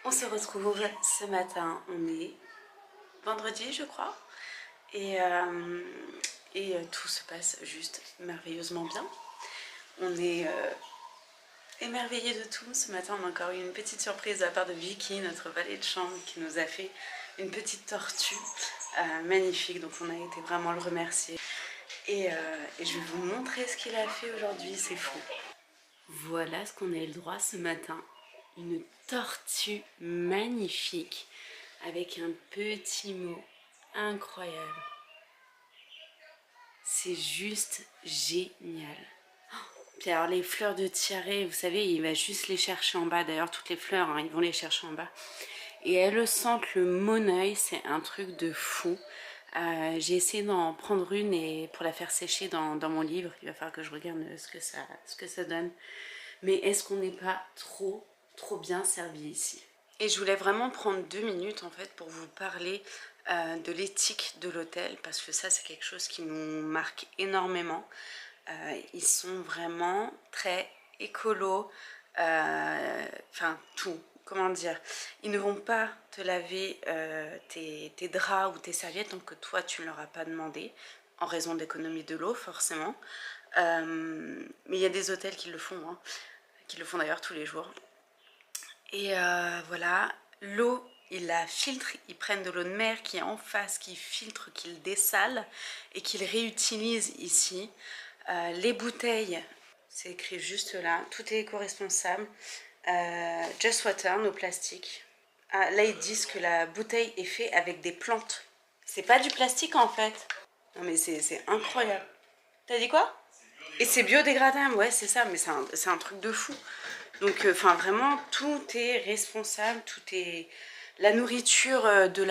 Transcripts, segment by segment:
On se retrouve ce matin, on est vendredi je crois, et tout se passe juste merveilleusement bien. On est émerveillés de tout. Ce matin on a encore eu une petite surprise de la part de Vicky, notre valet de chambre, qui nous a fait une petite tortue magnifique, donc on a été vraiment le remercier. Et je vais vous montrer ce qu'il a fait aujourd'hui, c'est fou. Voilà ce qu'on a eu le droit ce matin. Une tortue magnifique avec un petit mot incroyable. C'est juste génial. Puis alors les fleurs de tiare, vous savez, il va juste les chercher en bas. D'ailleurs toutes les fleurs, hein, ils vont les chercher en bas. Et elles sentent le mon-œil, c'est un truc de fou. J'ai essayé d'en prendre une et pour la faire sécher dans mon livre. Il va falloir que je regarde ce que ça donne. Mais est-ce qu'on n'est pas trop bien servi ici? Et je voulais vraiment prendre 2 minutes en fait pour vous parler de l'éthique de l'hôtel, parce que ça c'est quelque chose qui nous marque énormément. Ils sont vraiment très écolos, enfin tout, comment dire, ils ne vont pas te laver tes draps ou tes serviettes tant que toi tu ne leur as pas demandé, en raison d'économie de l'eau forcément. Mais il y a des hôtels qui le font, hein, qui le font d'ailleurs tous les jours. Et voilà, l'eau, ils la filtrent, ils prennent de l'eau de mer qui est en face, qu'ils filtrent, qu'ils dessalent et qu'ils réutilisent ici. Les bouteilles, c'est écrit juste là, tout est éco-responsable. Just Water, no plastique. Ah, là ils disent que la bouteille est faite avec des plantes. C'est pas du plastique en fait. Non mais c'est incroyable. T'as dit quoi? Et c'est biodégradable, ouais c'est ça, mais c'est un truc de fou. Donc enfin vraiment tout est responsable, tout est... La nourriture de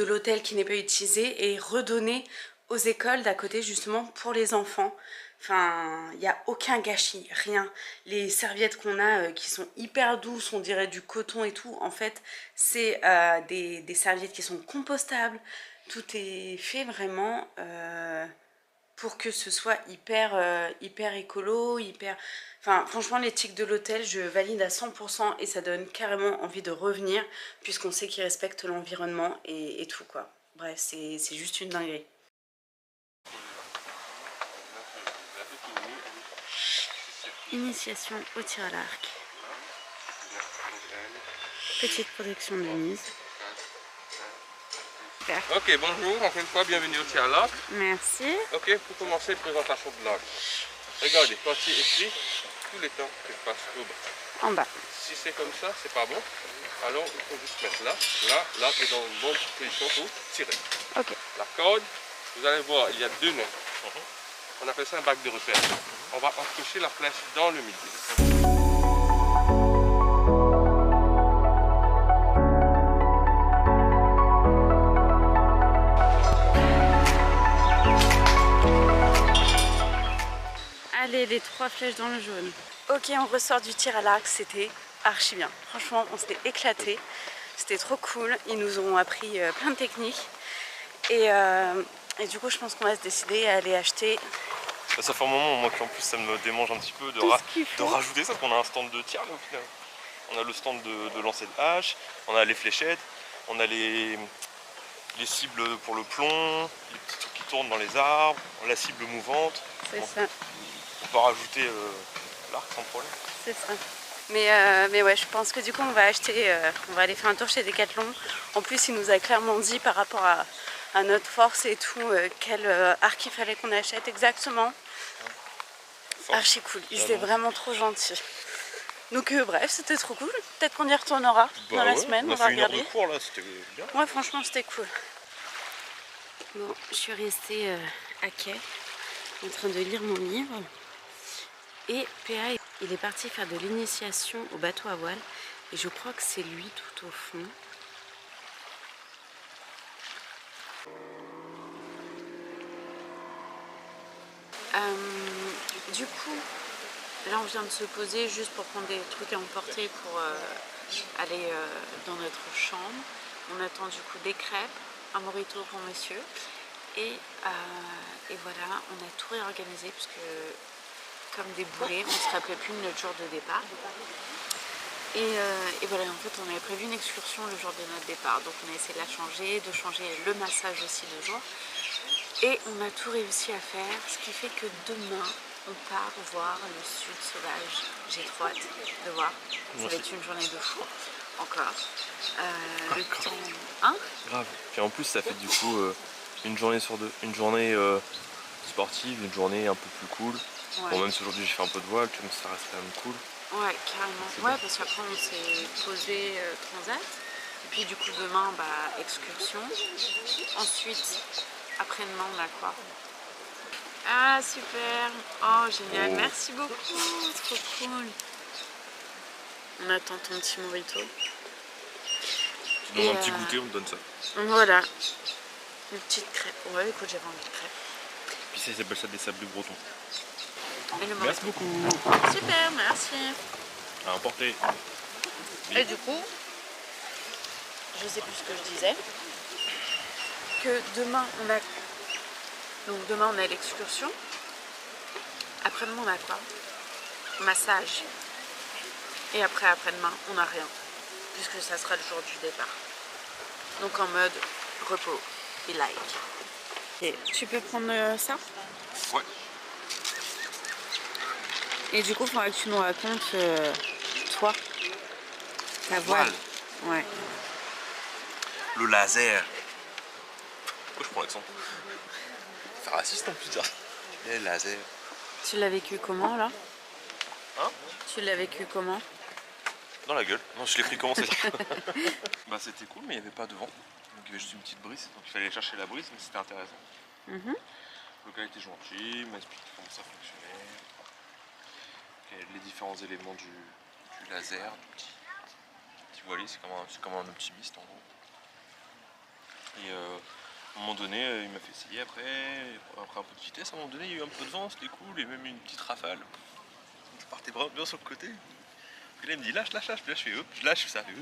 l'hôtel qui n'est pas utilisée est redonnée aux écoles d'à côté justement pour les enfants. Enfin, il n'y a aucun gâchis, rien. Les serviettes qu'on a qui sont hyper douces, on dirait du coton et tout, en fait, c'est des serviettes qui sont compostables. Tout est fait vraiment pour que ce soit hyper écolo, hyper... Enfin, franchement, l'éthique de l'hôtel, je valide à 100% et ça donne carrément envie de revenir puisqu'on sait qu'ils respectent l'environnement et tout, quoi. Bref, c'est juste une dinguerie. Initiation au tir à l'arc. Petite protection de mise. Super. Ok, bonjour, encore une fois, bienvenue au tir à l'arc. Merci. Ok, pour commencer, présentation de l'arc. Regardez, quand il écrit, tout le temps qu'il passe au bas. En bas. Si c'est comme ça, c'est pas bon. Alors, il faut juste mettre là, et dans une bonne position pour tirer. Ok. La corde, vous allez voir, il y a 2 nœuds. On appelle ça un bac de repère. On va accrocher la flèche dans le milieu. Allez, les 3 flèches dans le jaune. Ok, on ressort du tir à l'arc, c'était archi bien. Franchement, on s'était éclaté. C'était trop cool. Ils nous ont appris plein de techniques. Et du coup, je pense qu'on va se décider à aller acheter... Ça fait un moment, moi, qu'en plus ça me démange un petit peu de rajouter ça, parce qu'on a un stand de tir là au final. On a le stand de lancer de hache, on a les fléchettes, on a les cibles pour le plomb, les petits trucs qui tournent dans les arbres, la cible mouvante. C'est ça. On peut rajouter l'arc sans problème. C'est ça. Mais ouais, je pense que du coup on va acheter, on va aller faire un tour chez Decathlon. En plus il nous a clairement dit par rapport à notre force et tout, quel arc il fallait qu'on achète exactement. Archi cool, ils étaient vraiment trop gentils. Donc bref, c'était trop cool. Peut-être qu'on y retournera dans la semaine, on va regarder. Cours, là, c'était bien. Ouais, franchement c'était cool. Bon, je suis restée à quai en train de lire mon livre. Et PA, il est parti faire de l'initiation au bateau à voile. Et je crois que c'est lui tout au fond. Du coup, là on vient de se poser juste pour prendre des trucs à emporter pour aller dans notre chambre. On attend du coup des crêpes, un mojito pour monsieur. Et voilà, on a tout réorganisé puisque comme des boulets, on ne se rappelait plus de notre jour de départ. Et voilà, en fait on avait prévu une excursion le jour de notre départ, donc on a essayé de la changer, de changer le massage aussi de jour. Et on a tout réussi à faire, ce qui fait que demain on part voir le sud sauvage. J'ai trop hâte de voir, ça va être une journée de fou, encore. Le temps... Hein? Grave. Puis en plus ça fait du coup une journée sur deux, une journée sportive, une journée un peu plus cool. Ouais. Bon, même si aujourd'hui j'ai fait un peu de voile, tu vois, ça reste quand même cool. Ouais, carrément. Ouais, parce qu'après on s'est posé transat. Et puis du coup demain, bah, excursion. Ensuite, après-demain, on a quoi? Ah, super. Oh, génial. Oh. Merci beaucoup. Trop cool. On attend ton petit mojito. Tu donnes un petit goûter, on te donne ça. Voilà. Une petite crêpe. Ouais, écoute, j'avais envie de crêpe. Puis ça, ils appellent ça des sablés bretons. Merci beaucoup. Super, merci. À emporter. Et du coup, je sais plus ce que je disais. Que demain on a... Donc demain on a l'excursion. Après-demain on a quoi? Massage. Et après-demain on n'a rien. Puisque ça sera le jour du départ. Donc en mode repos et like. Et tu peux prendre ça? Ouais. Et du coup il faudra que tu nous racontes toi, ta voile. Ouais. Le laser. Pourquoi je prends l'accent? C'est raciste en plus dire. Le laser. Tu l'as vécu comment là? Hein? Tu l'as vécu comment? Dans la gueule. Non, je l'ai pris comment c'est ça? Bah c'était cool mais il n'y avait pas de vent. Donc il y avait juste une petite brise. Donc il fallait aller chercher la brise mais c'était intéressant. Le gars était gentil, il m'a expliqué comment ça fonctionnait. Les différents éléments du laser, du petit voilier, c'est comme un optimiste en gros. Et à un moment donné, il m'a fait essayer après un peu de vitesse, à un moment donné il y a eu un peu de vent, c'était cool, et même une petite rafale. Donc ça partait vraiment bien sur le côté. Puis là il me dit lâche, puis là je fais hop, je lâche, ça fait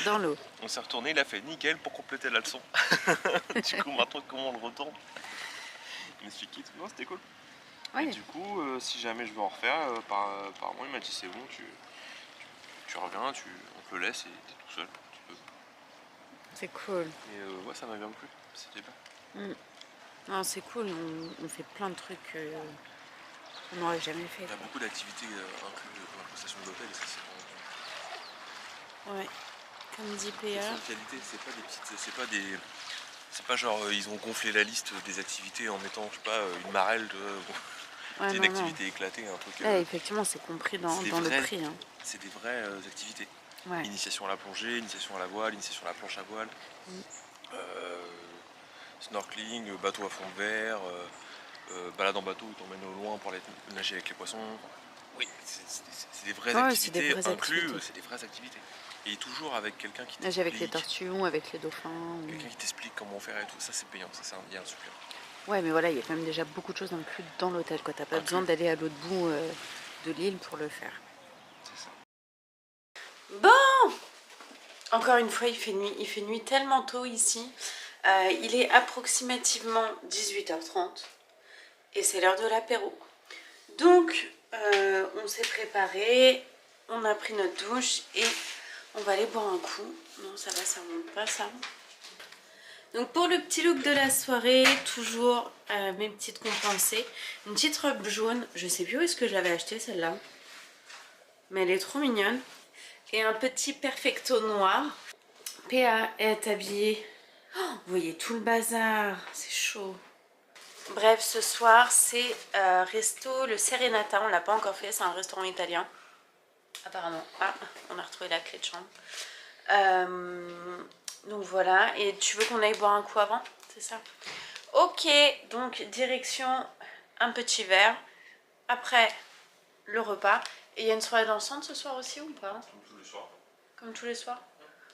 dans l'eau. On s'est retourné, il a fait nickel pour compléter la leçon. Du coup maintenant comment on le retourne? Il m'expliquait tout, c'était cool. Ouais. Et du coup, si jamais je veux en refaire, par moi il m'a dit c'est bon, tu reviens, on te le laisse et t'es tout seul, tu peux. C'est cool. Et ouais, ça m'a bien plu, c'était bien. Non, c'est cool, on fait plein de trucs qu'on n'aurait jamais fait. Il y a beaucoup d'activités incluses dans la prestation de l'hôtel et ça c'est vraiment bien. Ouais, comme dit PA. C'est qualité, c'est pas genre ils ont gonflé la liste des activités en mettant, je sais pas, une marelle de... c'est une activité éclatée, un truc... effectivement, c'est compris dans le prix. Hein. C'est des vraies activités. Ouais. Initiation à la plongée, initiation à la voile, initiation à la planche à voile, snorkeling, bateau à fond de verre, balade en bateau où t'emmènes au loin pour aller nager avec les poissons. Oui, c'est des vraies activités incluses, c'est des vraies activités. Et toujours avec quelqu'un qui t'explique. Nager avec les tortues ou avec les dauphins. Quelqu'un qui t'explique comment faire et tout, ça c'est payant, ça c'est un supplément. Ouais, mais voilà, il y a quand même déjà beaucoup de choses incluses dans l'hôtel, quoi. T'as pas besoin d'aller à l'autre bout de l'île pour le faire. C'est ça. Bon! Encore une fois, il fait nuit tellement tôt ici. Il est approximativement 18h30 et c'est l'heure de l'apéro. Donc, on s'est préparé, on a pris notre douche et on va aller boire un coup. Non, ça va, ça remonte pas, ça. Donc pour le petit look de la soirée, toujours mes petites compensées. Une petite robe jaune, je sais plus où est-ce que je l'avais achetée celle-là. Mais elle est trop mignonne. Et un petit perfecto noir. PA est habillée. Oh, vous voyez tout le bazar, c'est chaud. Bref, ce soir c'est resto le Serenata, on l'a pas encore fait, c'est un restaurant italien. Apparemment. Ah, on a retrouvé la clé de chambre. Donc voilà, et tu veux qu'on aille boire un coup avant? C'est ça? Ok, donc direction un petit verre. Après le repas. Et il y a une soirée dansante ce soir aussi ou pas? Comme tous les soirs. Comme tous les soirs?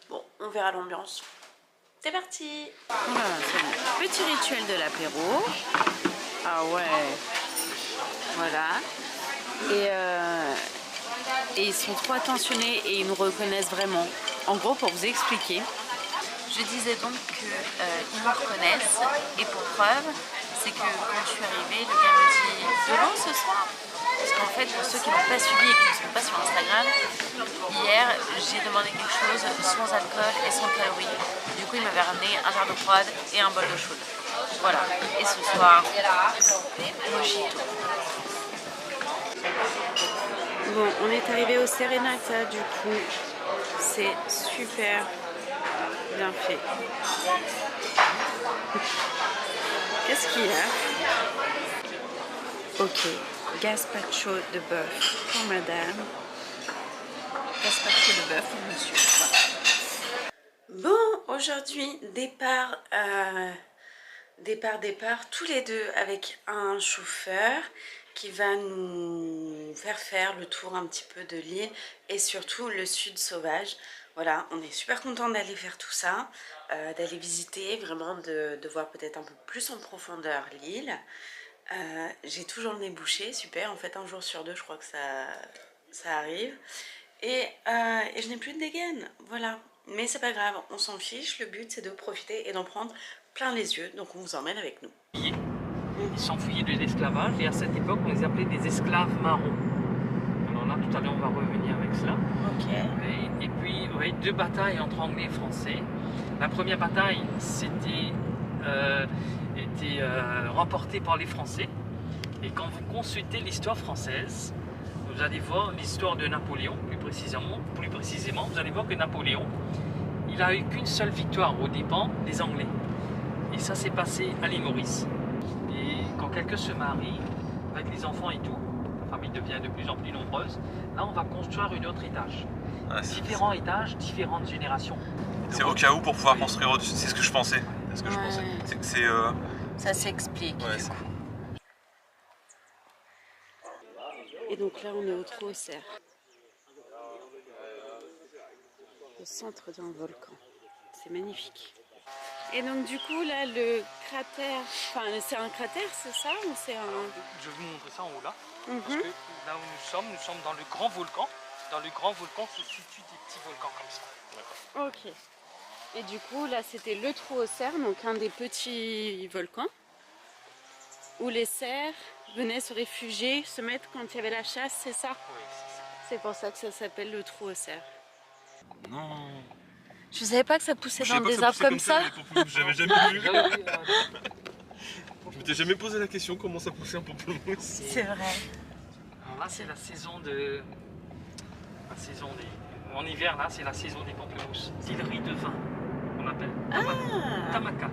Bon, on verra l'ambiance. C'est parti! Voilà, c'est bon. Petit rituel de l'apéro. Ah ouais. Voilà. Et ils sont trop attentionnés et ils nous reconnaissent vraiment. En gros, pour vous expliquer, je disais donc qu'ils me reconnaissent. Et pour preuve, c'est que quand je suis arrivée, le gars me dit « De l'eau ce soir ?» Parce qu'en fait, pour ceux qui n'ont pas suivi et qui ne sont pas sur Instagram, hier j'ai demandé quelque chose sans alcool et sans calories. Du coup, il m'avait ramené un verre d'eau froide et un bol d'eau chaude. Voilà. Et ce soir, mojito. Bon, on est arrivé au Serenata du coup. C'est super bien fait. Qu'est-ce qu'il y a? Ok, gazpacho de bœuf pour madame. Gazpacho de bœuf pour monsieur. Voilà. Bon, aujourd'hui, départ, tous les deux avec un chauffeur qui va nous faire le tour un petit peu de l'île et surtout le sud sauvage. Voilà, on est super content d'aller faire tout ça, d'aller visiter, vraiment de voir peut-être un peu plus en profondeur l'île. J'ai toujours le nez bouché, super, en fait un jour sur deux je crois que ça arrive. Et je n'ai plus de dégaine, voilà. Mais c'est pas grave, on s'en fiche, le but c'est de profiter et d'en prendre plein les yeux, donc on vous emmène avec nous. Ils s'enfuyaient de l'esclavage et à cette époque on les appelait des esclaves marrons. Alors là tout à l'heure on va revenir avec cela. Ok. Et puis oui, 2 batailles entre Anglais et Français. La première bataille était remportée par les Français. Et quand vous consultez l'histoire française, vous allez voir l'histoire de Napoléon, plus précisément, vous allez voir que Napoléon, il a eu qu'une seule victoire aux dépens des Anglais. Et ça s'est passé à l'île Maurice. Et quand quelqu'un se marie, avec les enfants et tout, la famille devient de plus en plus nombreuse, là on va construire un autre étage. Ah, Différents étages, différentes générations. c'est au cas où pour pouvoir construire au-dessus. C'est ce que je pensais. C'est ce que je pensais. Ça s'explique Ouais, du coup. Et donc là on est au Trou aux Cerfs, au centre d'un volcan. C'est magnifique. Et donc du coup là le cratère, enfin c'est un cratère c'est ça ou c'est un... Je vais vous montrer ça en haut là. Mhm. Parce que là où nous sommes dans le grand volcan. Dans le grand volcan se situent des petits volcans comme ça. Ok. Et du coup là c'était le Trou aux Cerfs, donc un des petits volcans où les cerfs venaient se réfugier, se mettre quand il y avait la chasse, c'est ça? Oui, c'est ça. C'est pour ça que ça s'appelle le Trou aux Cerfs. Non. Je savais pas que ça poussait Je savais dans pas que des ça arbres poussait comme ça. J'avais jamais vu. J'avais vu, Je m'étais jamais posé la question comment ça poussait un pamplemousse. C'est vrai. Alors là c'est la saison de... En hiver là c'est la saison des pamplemousses. Distillerie de vin on appelle. Tamaka.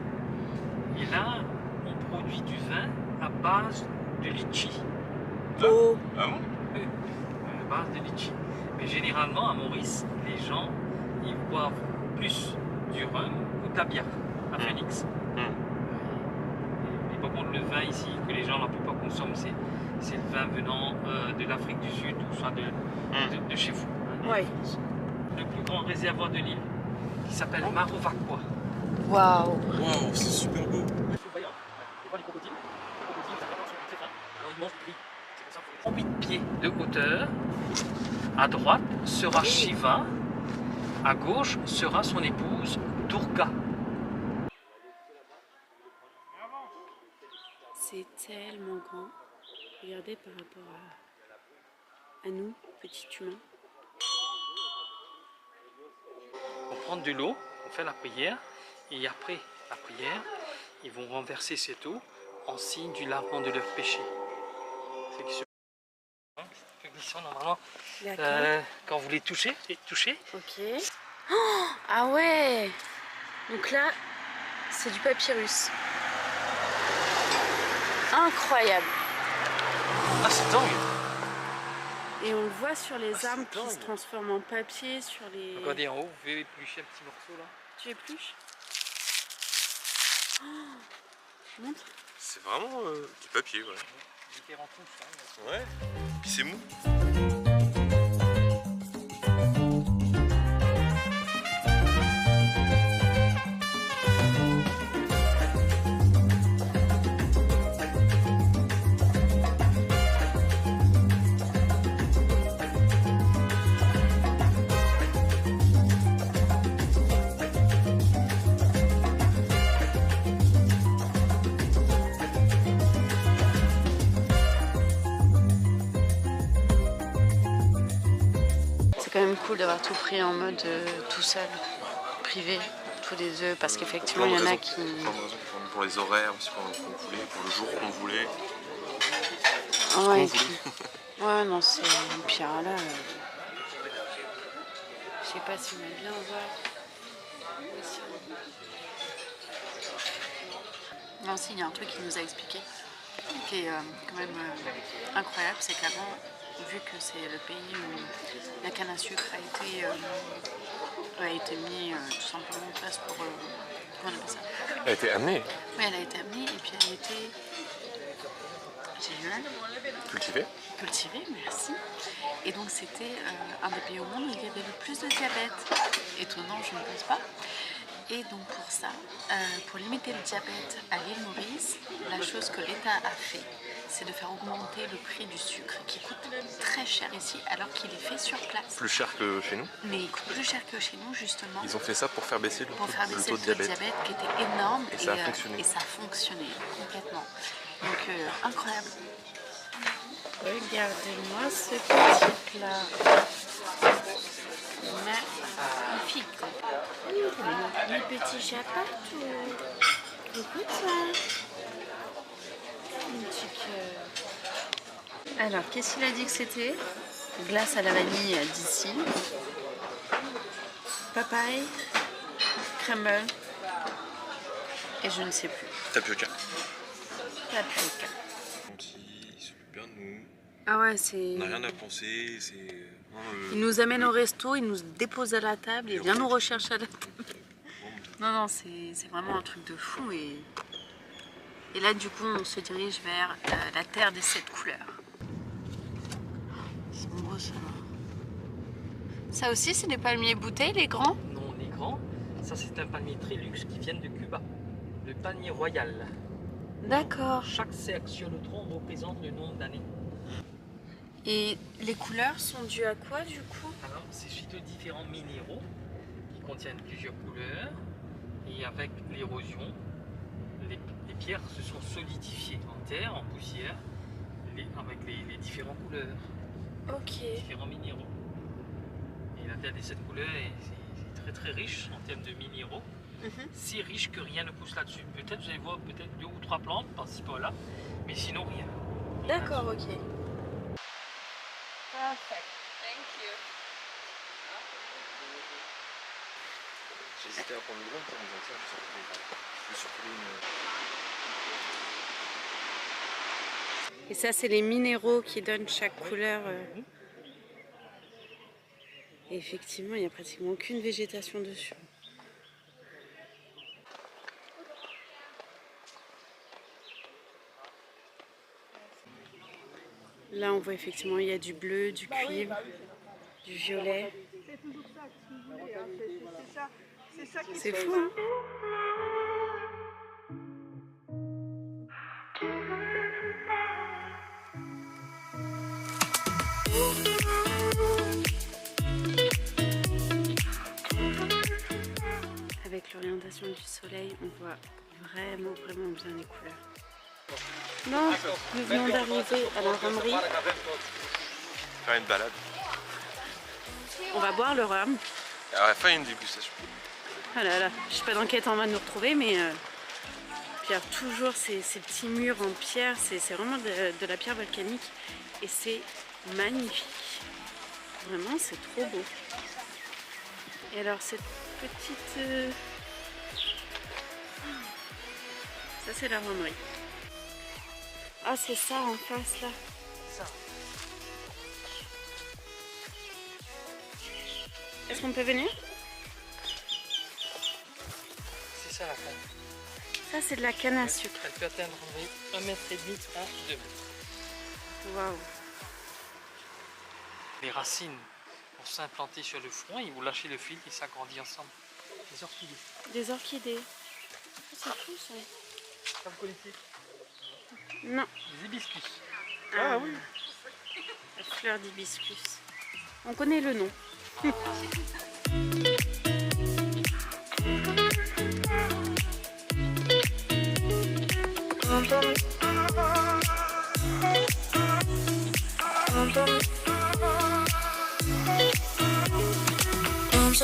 Et là on produit du vin à base de litchi. Oh. Ah bon? À base de litchi. Mais généralement à Maurice, les gens ils boivent plus du rhum ou de la bière à Phoenix. Mais par contre le vin ici que les gens la plupart consomment c'est le vin venant de l'Afrique du Sud ou soit de chez vous. Ouais. Le plus grand réservoir de l'île qui s'appelle Marovakwa. Waouh. Waouh, c'est super beau. En 8 pieds de hauteur, à droite sera Shiva, à gauche sera son épouse Durga. C'est tellement grand. Regardez par rapport à nous, petits humains. On prend de l'eau, on fait la prière, et après la prière, ils vont renverser cette eau en signe du lavement de leurs péchés. C'est qui sont normalement, quand vous les touchez, Ok. Oh, ah ouais. Donc là, c'est du papyrus. Incroyable. ah c'est dingue. Et on le voit sur les c'est arbres qui dingue. se transforment en papier, sur les... Regardez en haut, vous pouvez éplucher un petit morceau là. Tu épluches? Oh, montre. C'est vraiment du papier, ouais. Différentes couches, hein. Ouais. Puis c'est mou. quand même cool d'avoir tout pris en mode tout seul, privé, tous les deux, parce qu'effectivement, il y en a qui... Pour les horaires, aussi qu'on voulait, pour le jour qu'on voulait. Ouais, et puis... ouais, non, c'est... Puis là, je sais pas si on va bien voir. Non, si, il y a un truc qu'il nous a expliqué, qui est quand même incroyable, c'est qu'avant, vu que c'est le pays où la canne à sucre a été mis tout simplement en place pour... comment on appelle ça? Elle a été amenée. Oui, elle a été amenée et puis elle a été... Génial. Cultivée, merci. Et donc c'était un des pays au monde où il y avait le plus de diabète. Étonnant, je ne pense pas. Et donc pour ça, pour limiter le diabète à l'île Maurice, la chose que l'État a fait, c'est de faire augmenter le prix du sucre qui coûte très cher ici alors qu'il est fait sur place. Plus cher que chez nous. Mais il coûte plus cher que chez nous justement. Ils ont fait ça pour faire baisser le taux de diabète. Qui était énorme et ça a fonctionné. Et ça a fonctionné complètement. Donc incroyable. Regardez-moi ce petit plat. Magnifique. Un petit chapat ou... Écoute ça. Alors, qu'est-ce qu'il a dit que c'était? Glace à la vanille d'ici. Papaye. Crumble. Et je ne sais plus. Tapioca. Tapioca. Ils s'occupent bien de nous. Ah ouais, c'est... On n'a rien à penser, c'est... Il nous amène au resto, il nous dépose à la table, il vient nous rechercher à la table. Non, c'est vraiment un truc de fou. Et là, du coup, on se dirige vers la terre des 7 couleurs. C'est beau, ça. Ça aussi, c'est des palmiers bouteilles, les grands? Non, les grands, ça c'est un palmier très luxe qui vient de Cuba. Le palmier royal. D'accord. Chaque sélectionnotron représente le nombre d'années. Et les couleurs sont dues à quoi, du coup? Alors, c'est suite aux différents minéraux qui contiennent plusieurs couleurs. Et avec l'érosion, les pierres se sont solidifiées en terre, en poussière, avec les différentes couleurs. Ok. Différents minéraux. Et la terre des 7 couleurs, c'est très très riche en termes de minéraux. Si riche que rien ne pousse là-dessus. Peut-être vous allez voir peut-être 2 ou 3 plantes par-ci par-là, mais sinon rien. D'accord, ok. Perfect. Thank you. J'hésitais à prendre le grand, mais ça, je surpris une... Et ça, c'est les minéraux qui donnent chaque couleur. Et effectivement, il n'y a pratiquement aucune végétation dessus. Là, on voit effectivement, il y a du bleu, du cuivre, du violet. C'est fou, hein? Avec l'orientation du soleil, on voit vraiment bien les couleurs. Non, nous venons d'arriver à la ramerie. Faire une balade. On va boire le rhum. Et à la fin, il y a une dégustation. Ah là là, je sais pas dans quel temps on va nous retrouver, mais puis alors, toujours ces petits murs en pierre, c'est vraiment de la pierre volcanique et c'est magnifique. Vraiment, c'est trop beau. Et alors cette petite... Ça c'est la ramerie. Ah, c'est ça en face là. Ça. Est-ce qu'on peut venir? C'est ça la canne. Ça c'est de la canne à sucre. Elle peut atteindre 1,5 m à 2 m. Waouh. Les racines vont s'implanter sur le front et vous lâchez le fil et ça grandit ensemble. Des orchidées. Des orchidées. C'est fou ça. Ça vous connaissez? Non. Des hibiscus. Ah oui. La fleur d'hibiscus. On connaît le nom. On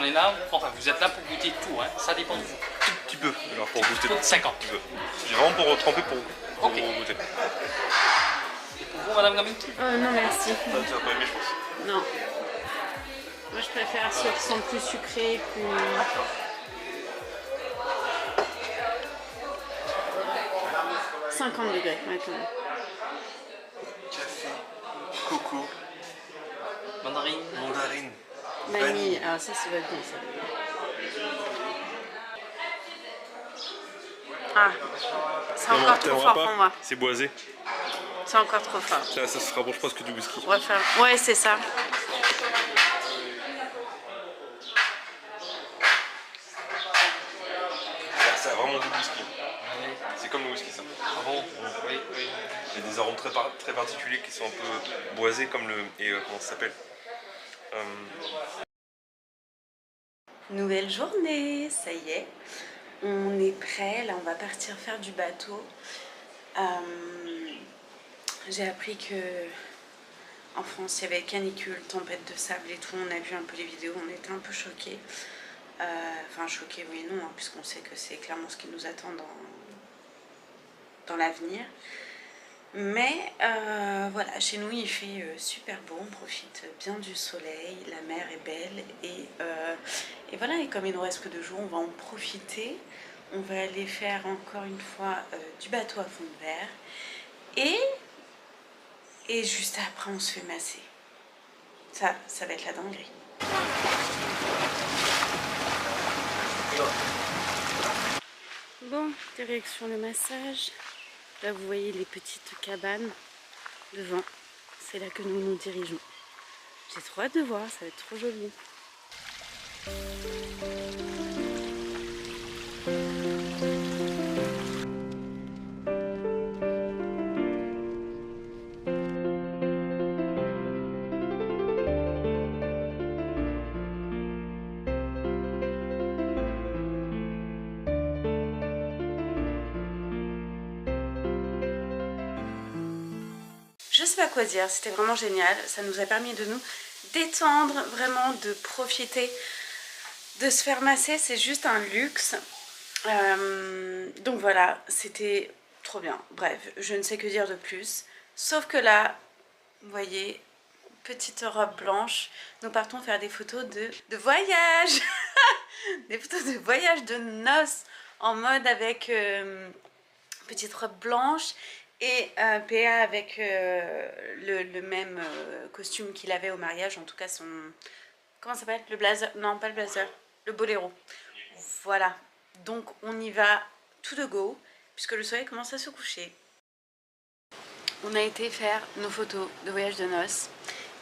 est là, enfin vous êtes là pour goûter tout, hein. Ça dépend de vous. Tout petit peu, alors pour goûter. 50. Un petit peu. J'ai vraiment pour tremper pour Ok. goûter. Et pour vous, Madame Gamine? Non merci. Ça va pas aimer, je pense. Non. Moi je préfère ceux qui sont plus sucrés, plus... 50 degrés maintenant. Café, coco, Mandarine. mandarine, Vanille, alors ça va être bon ça. Ah, c'est encore trop fort pour moi. C'est boisé. C'est encore trop fort. Ça se rapproche presque du whisky. On va faire... Ouais, c'est ça. Ça a vraiment du whisky. C'est comme le whisky, ça. Ah bon? Oui, oui. Il y a des arômes très particuliers qui sont un peu boisés comme le... Et comment ça s'appelle Nouvelle journée, ça y est. On est prêt, là on va partir faire du bateau. J'ai appris que en France il y avait canicule, tempête de sable et tout. On a vu un peu les vidéos, on était un peu choqués. Enfin choqués oui et non, hein, puisqu'on sait que c'est clairement ce qui nous attend dans l'avenir. Mais voilà, chez nous il fait super beau, on profite bien du soleil, la mer est belle et voilà, et comme il nous reste que 2 jours, on va en profiter. On va aller faire encore une fois du bateau à fond de verre et juste après on se fait masser. Ça va être la dinguerie. Bon, direction le massage. Là vous voyez les petites cabanes devant, c'est là que nous nous dirigeons. J'ai trop hâte de voir, ça va être trop joli. Je sais pas quoi dire, c'était vraiment génial, ça nous a permis de nous détendre, vraiment de profiter, de se faire masser, c'est juste un luxe. Donc voilà, c'était trop bien. Bref, je ne sais que dire de plus, sauf que là, vous voyez, petite robe blanche, nous partons faire des photos de voyage. Des photos de voyage de noces en mode avec petite robe blanche. Et PA avec le même costume qu'il avait au mariage, en tout cas son... Comment ça s'appelle? Le blazer? Non, pas le blazer, le boléro. Voilà, donc on y va tout de go, puisque le soleil commence à se coucher. On a été faire nos photos de voyage de noces,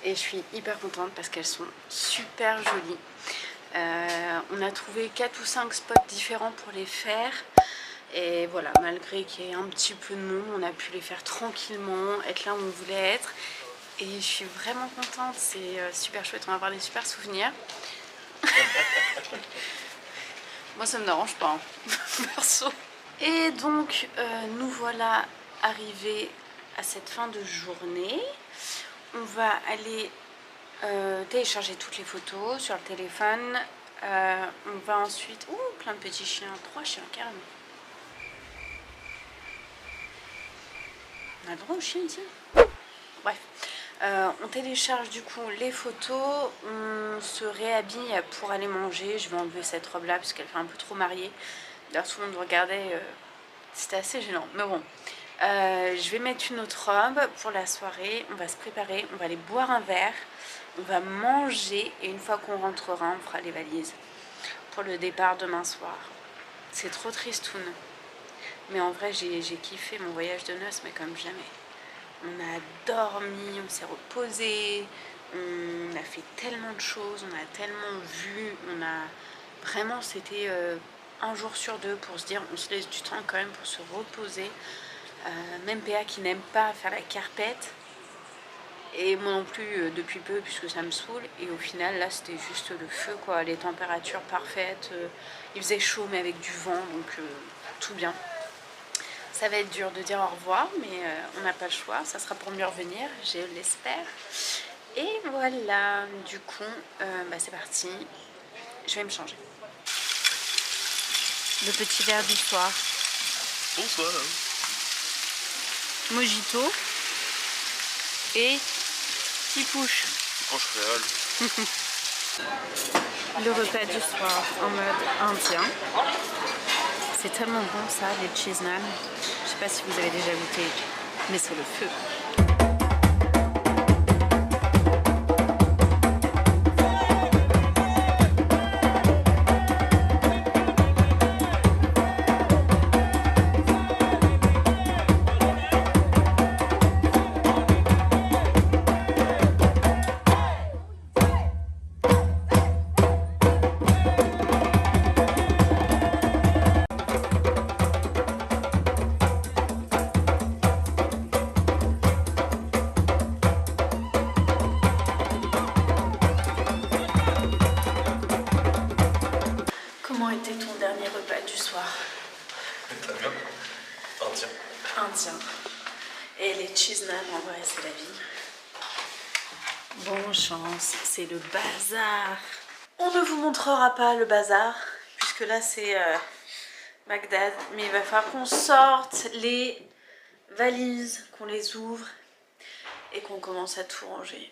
et je suis hyper contente parce qu'elles sont super jolies. On a trouvé 4 ou 5 spots différents pour les faire. Et voilà, malgré qu'il y ait un petit peu de monde, on a pu les faire tranquillement, être là où on voulait être. Et je suis vraiment contente, c'est super chouette, on va avoir des super souvenirs. Moi ça me dérange pas, hein, perso. Et donc nous voilà arrivés à cette fin de journée. On va aller télécharger toutes les photos sur le téléphone. On va ensuite... Ouh, plein de petits chiens, 3 chiens carrément. On a le droit aux chiens ici? Bref, on télécharge du coup les photos, on se réhabille pour aller manger. Je vais enlever cette robe là parce qu'elle fait un peu trop mariée. D'ailleurs tout le monde regardait, c'était assez gênant, mais bon. Je vais mettre une autre robe pour la soirée, on va se préparer, on va aller boire un verre, on va manger et une fois qu'on rentrera on fera les valises pour le départ demain soir. C'est trop tristoun. Mais en vrai, j'ai kiffé mon voyage de noces, mais comme jamais. On a dormi, on s'est reposé, on a fait tellement de choses, on a tellement vu, Vraiment, c'était 1 jour sur 2 pour se dire, on se laisse du temps quand même pour se reposer. Même PA qui n'aime pas faire la carpette. Et moi non plus depuis peu puisque ça me saoule. Et au final là c'était juste le feu quoi, les températures parfaites. Il faisait chaud mais avec du vent donc tout bien. Ça va être dur de dire au revoir mais on n'a pas le choix. Ça sera pour mieux revenir, je l'espère. Et voilà, du coup c'est parti. Je vais me changer. Le petit verre du soir. Bonsoir. Mojito. Et Tipouche. Réel. Le repas du soir en mode indien. C'est tellement bon ça, les cheese naan. Je sais pas si vous avez déjà goûté, mais c'est le feu. Comment était ton dernier repas du soir? Très bien. Indien. Indien. Et les cheese naan, en vrai, c'est la vie. Bonne chance, c'est le bazar. On ne vous montrera pas le bazar, puisque là c'est Bagdad. Mais il va falloir qu'on sorte les valises, qu'on les ouvre et qu'on commence à tout ranger.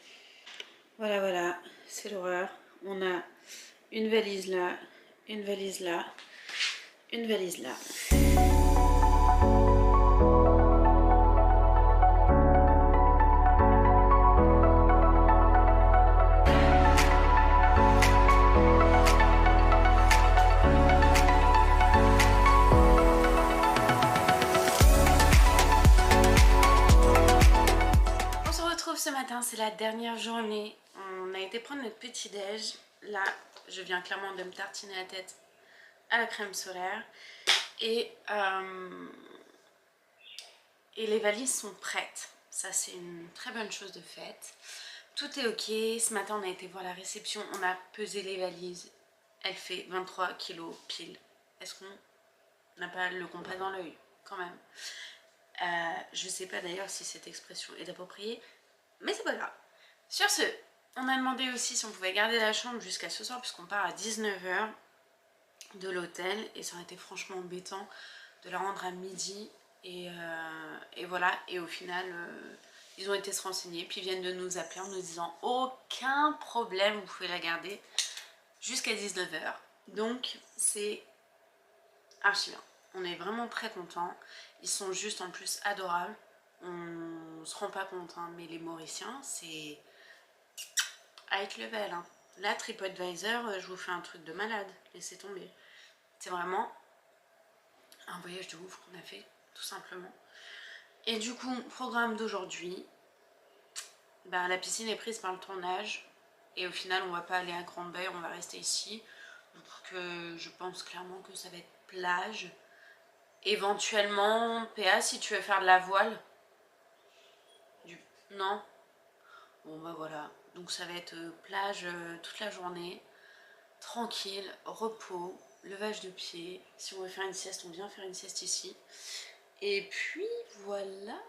Voilà, voilà, c'est l'horreur. On a une valise là, une valise là, une valise là. On se retrouve ce matin, c'est la dernière journée. On a été prendre notre petit déj. Là, je viens clairement de me tartiner la tête à la crème solaire. Et les valises sont prêtes. Ça, c'est une très bonne chose de faite. Tout est ok. Ce matin, on a été voir la réception. On a pesé les valises. Elle fait 23 kilos pile. Est-ce qu'on n'a pas le compas dans l'œil quand même? Je sais pas d'ailleurs si cette expression est appropriée. Mais c'est pas grave. Sur ce, on a demandé aussi si on pouvait garder la chambre jusqu'à ce soir puisqu'on part à 19 h de l'hôtel. Et ça aurait été franchement embêtant de la rendre à midi. Et voilà. Et au final, ils ont été se renseigner. Puis ils viennent de nous appeler en nous disant aucun problème, vous pouvez la garder jusqu'à 19 h. Donc c'est archi bien. On est vraiment très contents. Ils sont juste en plus adorables. On se rend pas compte, hein, mais les Mauriciens, c'est high level. Hein. Là, TripAdvisor, je vous fais un truc de malade. Laissez tomber. C'est vraiment un voyage de ouf qu'on a fait, tout simplement. Et du coup, programme d'aujourd'hui. La piscine est prise par le tournage. Et au final, on va pas aller à Grande Bay, on va rester ici. Donc je pense clairement que ça va être plage. Éventuellement, PA, si tu veux faire de la voile. Non. Bon voilà. Donc ça va être plage toute la journée. Tranquille, repos, levage de pied. Si on veut faire une sieste, on vient faire une sieste ici. Et puis voilà.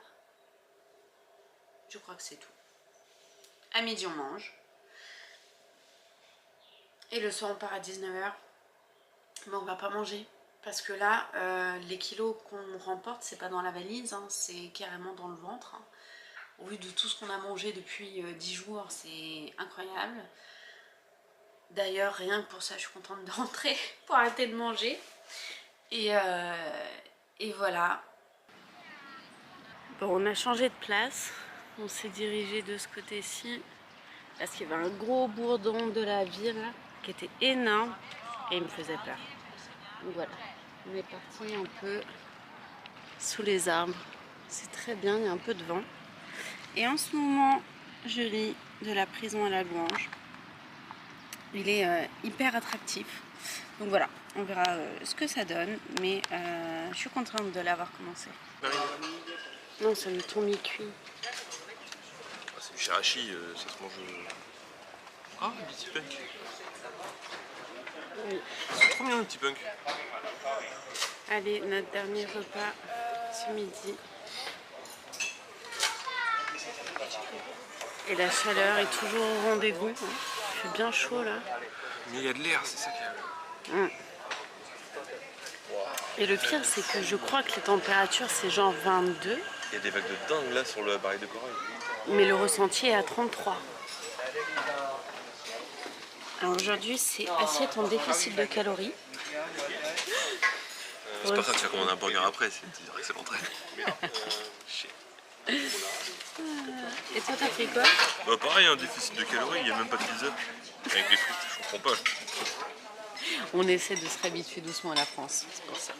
Je crois que c'est tout. À midi, on mange. Et le soir, on part à 19 h. Mais on va pas manger. Parce que là, les kilos qu'on remporte, c'est pas dans la valise, hein, c'est carrément dans le ventre. Hein. Au vu de tout ce qu'on a mangé depuis 10 jours, c'est incroyable. D'ailleurs, rien que pour ça, je suis contente de rentrer pour arrêter de manger. Et voilà. Bon, on a changé de place. On s'est dirigé de ce côté-ci. Parce qu'il y avait un gros bourdon de la ville qui était énorme. Et il me faisait peur. Donc voilà. On est parti un peu sous les arbres. C'est très bien, il y a un peu de vent. Et en ce moment, je lis de La prison à la louange. Il est hyper attractif. Donc voilà, on verra ce que ça donne. Mais je suis contente de l'avoir commencé. Non, c'est un mouton mi-cuit. Ah, c'est du chirachi, ça se mange. Ah, le petit punk. Oui. C'est trop bien le petit punk. Allez, notre dernier repas ce midi. Et la chaleur est toujours au rendez-vous. Hein. Il fait bien chaud là. Mais il y a de l'air, c'est ça qui est. Et le pire, c'est que je crois que les températures, c'est genre 22. Il y a des vagues de dingue là sur le baril de corail. Mais le ressenti est à 33. Alors aujourd'hui, c'est assiette en déficit de calories. C'est pas ça, tu vas commander un burger après, c'est direct c'est l'entrée. Chier. Et toi, t'as fait quoi? Bah pareil, un déficit de calories, il n'y a même pas de pizza. Avec des frites, je comprends pas. On essaie de se réhabituer doucement à la France, c'est pour ça.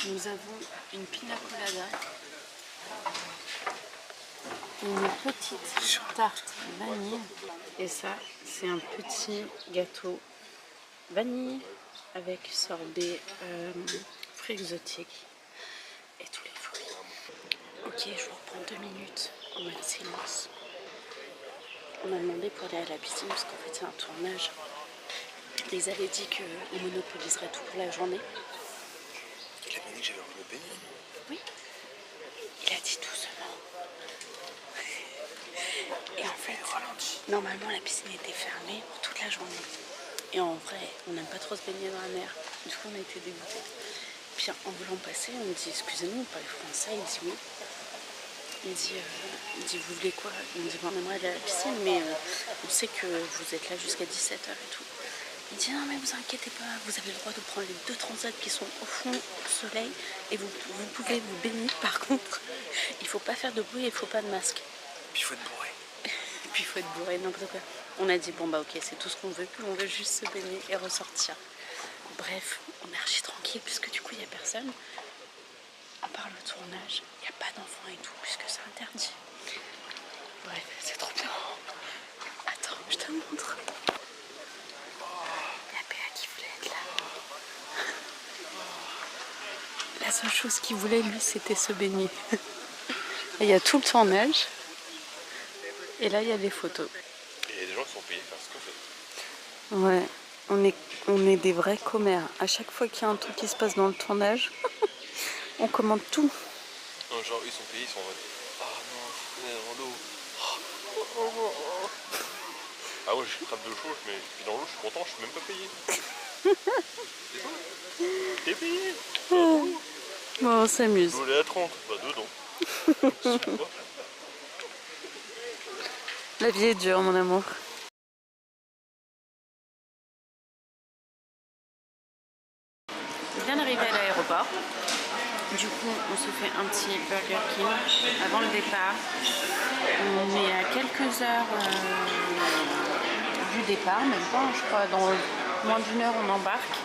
Nous avons une pina colada, une petite tarte vanille, et ça, c'est un petit gâteau vanille avec sorbet fruits exotiques et tous les fruits. Ok, je vous reprends 2 minutes en mode silence. On m'a demandé pour aller à la piscine parce qu'en fait c'est un tournage. Ils avaient dit qu'on monopoliserait toute la journée. Il a dit que j'avais envie de me baigner. Oui. Il a dit doucement. Et en fait, normalement la piscine était fermée pour toute la journée. Et en vrai, on n'aime pas trop se baigner dans la mer. Du coup, on a été dégoûtés. Puis en voulant passer, on dit excusez-nous, on parle français. Il dit oui. Il dit vous voulez quoi? Il me dit bon, on aimerait aller à la piscine, mais on sait que vous êtes là jusqu'à 17h et tout. Il dit non mais vous inquiétez pas, vous avez le droit de prendre les 2 transats qui sont au fond au soleil et vous pouvez vous baigner. Par contre, il faut pas faire de bruit et il faut pas de masque. Puis il faut être bourré. Puis il faut être bourré, n'importe quoi. On a dit bon bah ok, c'est tout ce qu'on veut, puis on veut juste se baigner et ressortir. Bref, on est archi tranquille puisque du coup il n'y a personne. À part le tournage, il n'y a pas d'enfants et tout puisque c'est interdit. Bref, c'est trop bien. Attends, je te montre. La PA qui voulait être là. La seule chose qu'il voulait lui, c'était se baigner. Il y a tout le tournage. Et là, il y a des photos. Et il y a des gens qui sont payés faire ce qu'on fait. Ouais, on est des vrais commères. À chaque fois qu'il y a un truc qui se passe dans le tournage, on commande tout. Non, genre, ils sont payés, ils sont en mode. Ah non, dans l'eau. Ah ouais, je crape de chaud, mais dans l'eau, je suis content, je suis même pas payé. T'es payé. Bon, on s'amuse. L'eau elle est à 30, bah dedans. La vie est dure, mon amour. Je viens d'arriver à l'aéroport. Du coup, on se fait un petit Burger King avant le départ. On est à quelques heures du départ, même pas, je crois, dans moins d'1 heure on embarque.